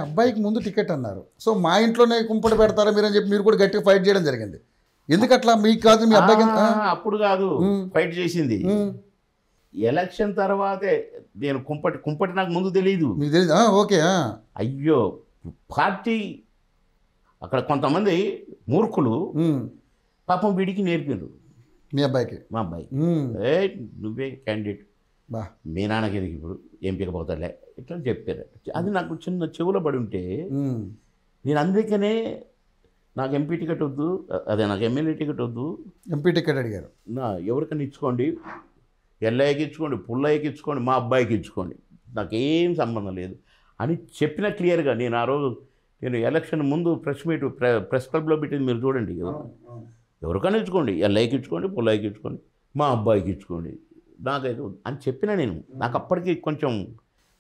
అబ్బాయికి ముందు టికెట్ అన్నారు. సో మా ఇంట్లోనే కుంపటి పెడతారా మీరు అని చెప్పి మీరు కూడా గట్టిగా ఫైట్ చేయడం జరిగింది. ఎందుకట్లా? మీకు కాదు, మీ అబ్బాయికి. అప్పుడు కాదు ఫైట్ చేసింది, ఎలక్షన్ తర్వాతే. నేను కుంపటి నాకు ముందు తెలియదు. మీకు తెలియదు? ఓకే. అయ్యో, పార్టీ అక్కడ కొంతమంది మూర్ఖులు పాపం వీడికి నేర్పారు. మీ అబ్బాయికి? మా అబ్బాయి, నువ్వే క్యాండిడేట్, మీ నాన్నకి ఎదిగి ఇప్పుడు ఎంపిక పోతాడులే ఇట్లా చెప్పారు. అది నాకు చిన్న చెవులో పడి ఉంటే నేను అందుకనే నాకు ఎంపీ టికెట్ వద్దు, అదే నాకు ఎమ్మెల్యే టికెట్ వద్దు, ఎంపీ టికెట్ అడిగారు. ఎవరికైనా ఇచ్చుకోండి, ఎల్లయ్యకి ఇచ్చుకోండి, పుల్లయ్యకి ఇచ్చుకోండి, మా అబ్బాయికి ఇచ్చుకోండి, నాకేం సంబంధం లేదు అని చెప్పిన క్లియర్గా. నేను ఆ రోజు ఎలక్షన్ ముందు ప్రెస్ క్లబ్లో పెట్టింది మీరు చూడండి. ఎవరికైనా ఇచ్చుకోండి, ఎల్లయ్యకి ఇచ్చుకోండి, పుల్లయ్యకి ఇచ్చుకోండి, మా అబ్బాయికి ఇచ్చుకోండి, నాకైతే అని చెప్పిన. నేను నాకు అప్పటికి కొంచెం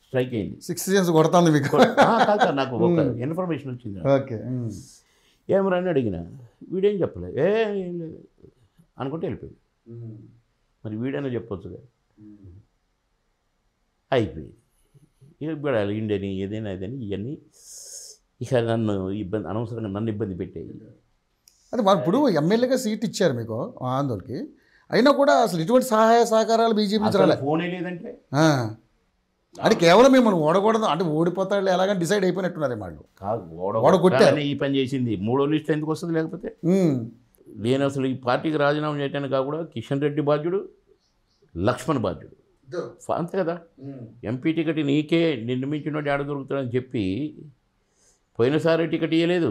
స్ట్రైక్ అయింది. 6 years కొడుతుంది మీకు? కాదు, నాకు ఒక ఇన్ఫర్మేషన్ వచ్చింది. ఓకే. ఏమరా అని అడిగిన, వీడేం చెప్పలేదు, ఏం లేదు అనుకుంటే వెళ్ళిపోయాడు. మరి వీడైనా చెప్పొచ్చుగా, అయిపోయింది. ఇప్పుడు ఇండియని ఏదైనా ఏదని ఇవన్నీ ఇక నన్ను ఇబ్బంది, అనవసరంగా నన్ను ఇబ్బంది పెట్టాయి. అది ఇప్పుడు ఎమ్మెల్యేగా సీట్ ఇచ్చారు మీకు ఆందోళనకి, అయినా కూడా అసలు ఇటువంటి సహాయ సహకారాలు బీజేపీ ఫోనే లేదంటే అది కేవలం మిమ్మల్ని ఓడకూడదు అంటే ఓడిపోతాడు ఎలాగని డిసైడ్ అయిపోయినట్టున్నారు వాళ్ళు. కాదు, ఓడగొట్టాలని ఈ పని చేసింది. 3వ లిస్ట్ ఎందుకు వస్తుంది? లేకపోతే నేను అసలు ఈ పార్టీకి రాజీనామా చేయడానికి కాకుండా కిషన్ రెడ్డి బాధ్యుడు, లక్ష్మణ్ బాధ్యుడు, అంతే కదా. ఎంపీ టికెట్ నీకే నిర్మించినట్టు ఆడ దొరుకుతాడని చెప్పి పోయినసారి టికెట్ ఇవ్వలేదు.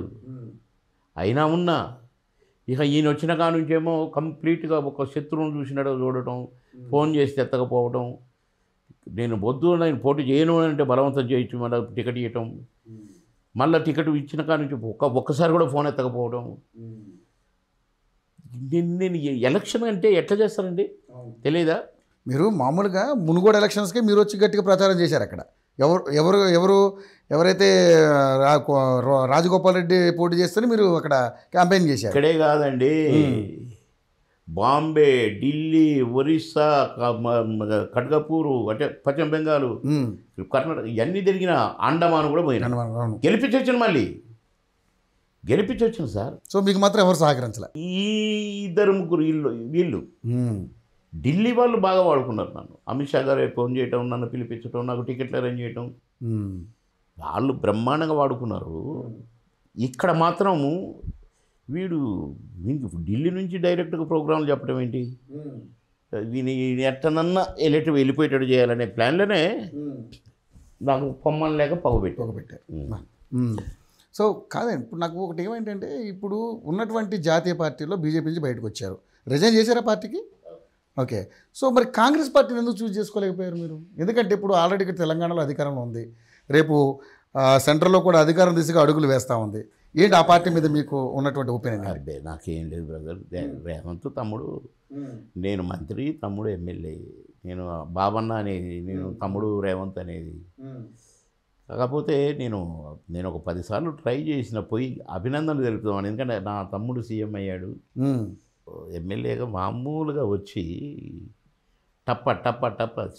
అయినా ఉన్నా ఇక ఈయన వచ్చిన కాడ నుంచేమో కంప్లీట్గా ఒక శత్రువును చూసినట్టు చూడటం, ఫోన్ చేసి ఎత్తకపోవటం, నేను వద్దు నేను పోటీ చేయను అంటే బలవంతం చేయొచ్చు, మళ్ళీ టికెట్ ఇవ్వటం, మళ్ళీ టికెట్ ఇచ్చిన కాడ నుంచి ఒక్కసారి కూడా ఫోన్ ఎత్తకపోవడం. నేను ఎలక్షన్ అంటే ఎట్లా చేస్తారండి తెలియదా? మీరు మామూలుగా మునుగోడు ఎలక్షన్స్కి మీరు వచ్చి గట్టిగా ప్రచారం చేశారు అక్కడ. ఎవరైతే రాజగోపాల్ రెడ్డి పోటీ చేస్తేనే మీరు అక్కడ క్యాంపెయిన్ చేశారు. ఇక్కడే కాదండి, బాంబే, ఢిల్లీ, ఒరిస్సా, ఖడ్గపూరు, అంటే పశ్చిమ బెంగాల్, కర్ణాటక ఇవన్నీ తిరిగిన, అండమాన్ కూడా పోయినా, గెలిపించొచ్చాను, మళ్ళీ గెలిపించొచ్చాను సార్. సో మీకు మాత్రం ఎవరు సహకరించాలి? ఈ 2-3 వీళ్ళు ఢిల్లీ వాళ్ళు బాగా వాడుకున్నారు నన్ను. అమిత్ షా గారు ఫోన్ చేయటం, నన్ను పిలిపించడం, నాకు టికెట్లు అరేంజ్ చేయటం, వాళ్ళు బ్రహ్మాండంగా వాడుకున్నారు. ఇక్కడ మాత్రము వీడు ఢిల్లీ నుంచి డైరెక్ట్గా ప్రోగ్రాంలు చెప్పడం ఏంటి, వీని ఎట్టనన్నా వెళ్ళిపోయేటట్టు చేయాలనే ప్లాన్లోనే నాకు పొమ్మని లేక పొగబెట్టారు. సో కాదండి, ఇప్పుడు నాకు ఒకటి ఏమేంటంటే, ఇప్పుడు ఉన్నటువంటి జాతీయ పార్టీలో బీజేపీ నుంచి బయటకు వచ్చారు, రిజైన్ చేశారా పార్టీకి? ఓకే. సో మరి కాంగ్రెస్ పార్టీని ఎందుకు చూస్ చేసుకోలేకపోయారు మీరు? ఎందుకంటే ఇప్పుడు ఆల్రెడీ తెలంగాణలో అధికారంలో ఉంది, రేపు సెంట్రల్లో కూడా అధికారం దిశగా అడుగులు వేస్తూ ఉంది. ఏంటి ఆ పార్టీ మీద మీకు ఉన్నటువంటి ఒపీనియన్? అదే నాకేం లేదు బ్రదర్, రేవంత్ తమ్ముడు, నేను మంత్రి, తమ్ముడు ఎమ్మెల్యే, నేను బాబన్న అనేది, నేను తమ్ముడు రేవంత్ అనేది. కాకపోతే నేను ఒక 10 సార్లు ట్రై చేసిన, పోయి అభినందనలు తెలుపుతామని. ఎందుకంటే నా తమ్ముడు సీఎం అయ్యాడు, ఎమ్మెల్యేగా మామూలుగా వచ్చి టప్ప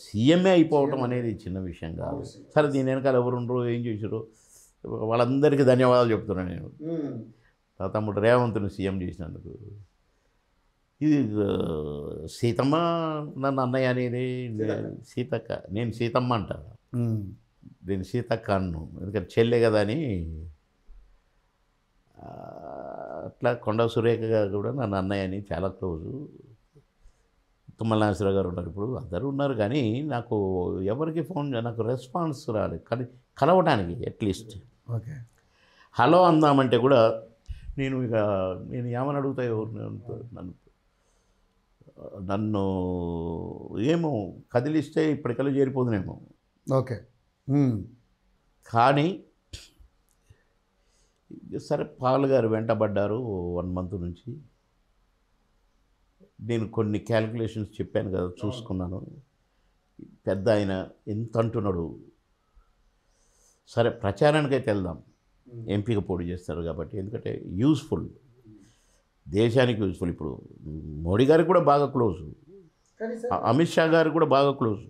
సీఎంఏ అయిపోవటం అనేది చిన్న విషయం కాదు. సరే, దీని వెనకాల ఎవరుండ్రో ఏం చేసారో వాళ్ళందరికీ ధన్యవాదాలు చెప్తున్నాను నేను, నా తమ్ముడు రేవంత్ని సీఎం చేసినందుకు. ఇది సీతమ్మ నన్ను అన్నయ్య అనేది, సీతక్క, నేను సీతమ్మ అంటాను, నేను సీతక్క అన్ను, ఎందుకంటే చెల్లె కదా అని. అట్లా కొండా సురేఖ గారు కూడా నన్ను అన్నయ్య అని చాలా క్లోజు. తుమ్మల నాగేశ్వరరావు గారు ఉన్నారు, ఇప్పుడు అందరూ ఉన్నారు. కానీ నాకు ఎవరికి ఫోన్, నాకు రెస్పాన్స్ రాలేదు కలవడానికి. అట్లీస్ట్ ఓకే హలో అందామంటే కూడా నేను ఏమని అడుగుతా, ఎవరు నన్ను ఏమో కదిలిస్తే ఇప్పటికల్లా చేరిపోదునేమో. ఓకే. కానీ సరే, పాల్ గారు వెంటబడ్డారు 1 month నుంచి. నేను కొన్ని క్యాలిక్యులేషన్స్ చెప్పాను కదా, చూసుకున్నాను. పెద్ద ఆయన ఎంత అంటున్నాడు, సరే ప్రచారానికైతే వెళ్దాం, ఎంపీగా పోటీ చేస్తారు కాబట్టి, ఎందుకంటే యూస్ఫుల్, దేశానికి యూస్ఫుల్. ఇప్పుడు మోడీ గారికి కూడా బాగా క్లోజు, అమిత్ షా గారికి కూడా బాగా క్లోజు.